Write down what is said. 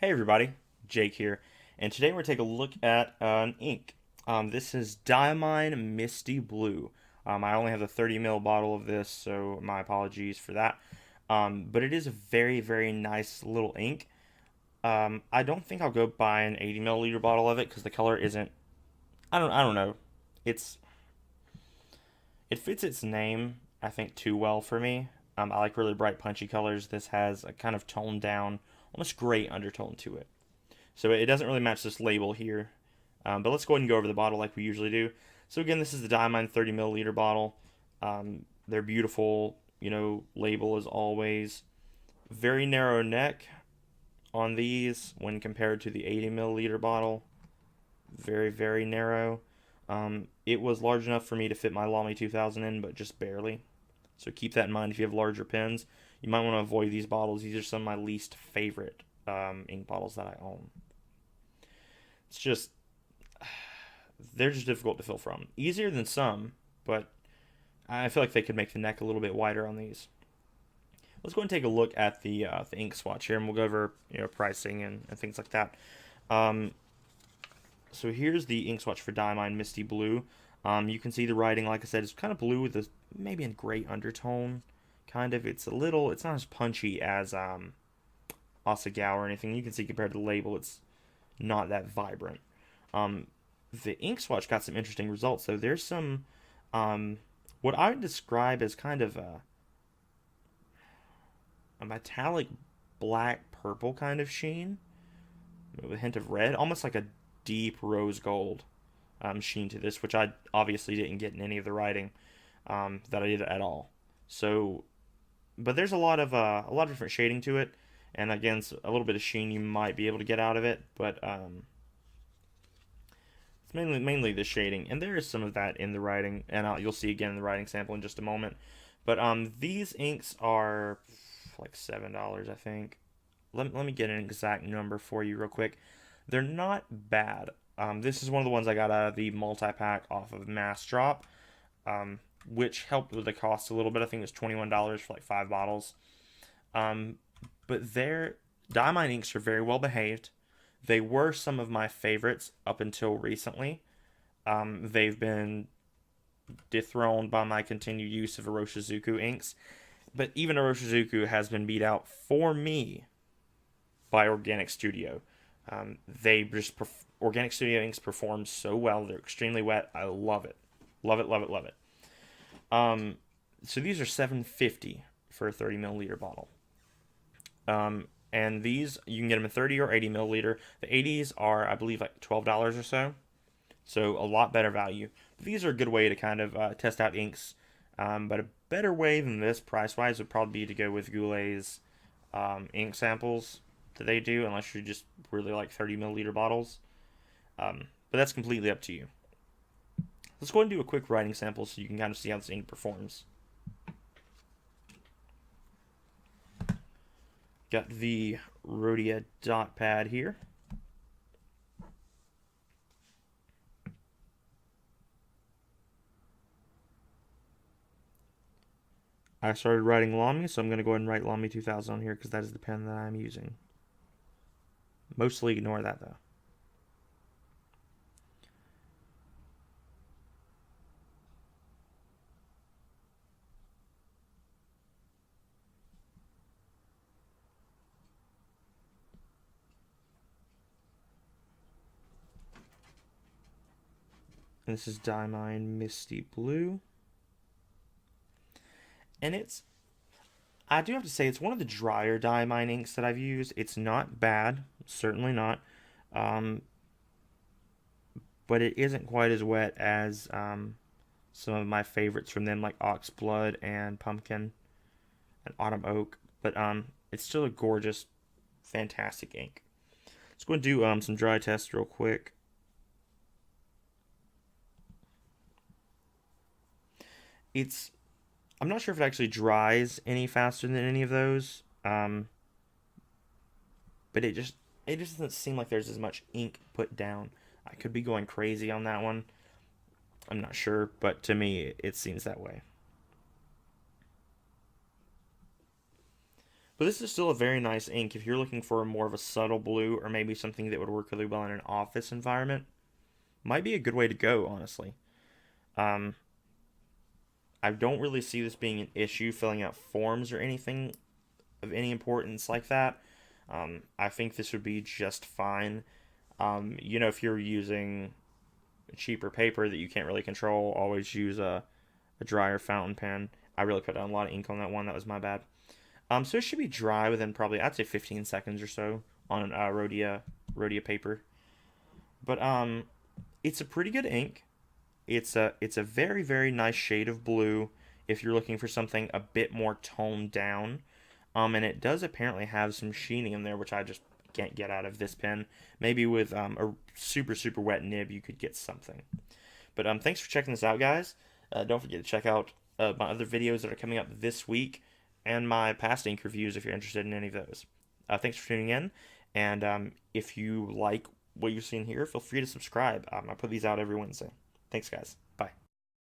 Hey everybody, Jake here, and today we're taking a look at an ink. This is Diamine Misty Blue. I only have the 30 ml bottle of this, so my apologies for that. But it is a very, very nice little ink. I don't think I'll go buy an 80 milliliter bottle of it because the color isn't. I don't know. It's it fits its name, I think, too well for me. I like really bright, punchy colors. This has a kind of toned down, almost gray undertone to it. So it doesn't really match this label here. But let's go ahead and go over the bottle like we usually do. So again, this is the Diamine 30 milliliter bottle. They're beautiful, label as always. Very narrow neck on these when compared to the 80 milliliter bottle. Very, very narrow. It was large enough for me to fit my Lamy 2000 in, but just barely. So keep that in mind if you have larger pens. You might want to avoid these bottles. These are some of my least favorite ink bottles that I own. It's just, they're just difficult to fill from. Easier than some, but I feel like they could make the neck a little bit wider on these. Let's go and take a look at the ink swatch here, and we'll go over pricing and things like that. So here's the ink swatch for Diamine Misty Blue. You can see the writing, like I said, is kind of blue with maybe a gray undertone. Kind of, it's not as punchy as Asagao or anything. You can see compared to the label, it's not that vibrant. The ink swatch got some interesting results. So there's some, what I would describe as kind of a metallic black purple kind of sheen with a hint of red, almost like a deep rose gold sheen to this, which I obviously didn't get in any of the writing that I did at all. So, but there's a lot of different shading to it, and again, a little bit of sheen you might be able to get out of it, but it's mainly the shading, and there is some of that in the writing, and you'll see again in the writing sample in just a moment. But these inks are like $7, I think. Let me get an exact number for you real quick. They're not bad. This is one of the ones I got out of the multi-pack off of Mass Drop, which helped with the cost a little bit. I think it was $21 for like 5 bottles. But their Diamine inks are very well behaved. They were some of my favorites up until recently. They've been dethroned by my continued use of Iroshizuku inks. But even Iroshizuku has been beat out for me by Organic Studio. Organic Studio inks perform so well. They're extremely wet. I love it. Love it, love it, love it. So these are $7.50 for a 30 milliliter bottle. And these, you can get them in 30 or 80 milliliter. The 80s are, I believe, like $12 or so. So a lot better value. But these are a good way to kind of test out inks. But a better way than this, price-wise, would probably be to go with Goulet's ink samples that they do, unless you just really like 30 milliliter bottles. But that's completely up to you. Let's go ahead and do a quick writing sample so you can kind of see how this ink performs. Got the Rhodia dot pad here. I started writing Lamy, so I'm going to go ahead and write Lamy 2000 on here because that is the pen that I'm using. Mostly ignore that though. And this is Diamine Misty Blue. And I do have to say, it's one of the drier Diamine inks that I've used. It's not bad, certainly not. But it isn't quite as wet as some of my favorites from them, like Oxblood and Pumpkin and Autumn Oak. But it's still a gorgeous, fantastic ink. Let's go and do some dry tests real quick. I'm not sure if it actually dries any faster than any of those, but it just doesn't seem like there's as much ink put down. I could be going crazy on that one. I'm not sure, but to me, it seems that way. But this is still a very nice ink. If you're looking for more of a subtle blue, or maybe something that would work really well in an office environment, might be a good way to go, honestly. Um, I don't really see this being an issue filling out forms or anything of any importance like that. I think this would be just fine. If you're using cheaper paper that you can't really control, always use a drier fountain pen. I really put down a lot of ink on that one. That was my bad. So it should be dry within probably, I'd say, 15 seconds or so on an Rhodia paper. But it's a pretty good ink. It's a very, very nice shade of blue if you're looking for something a bit more toned down. And it does apparently have some sheening in there, which I just can't get out of this pen. Maybe with a super, super wet nib, you could get something. But thanks for checking this out, guys. Don't forget to check out my other videos that are coming up this week and my past ink reviews if you're interested in any of those. Thanks for tuning in. And if you like what you've seen here, feel free to subscribe. I put these out every Wednesday. Thanks, guys. Bye.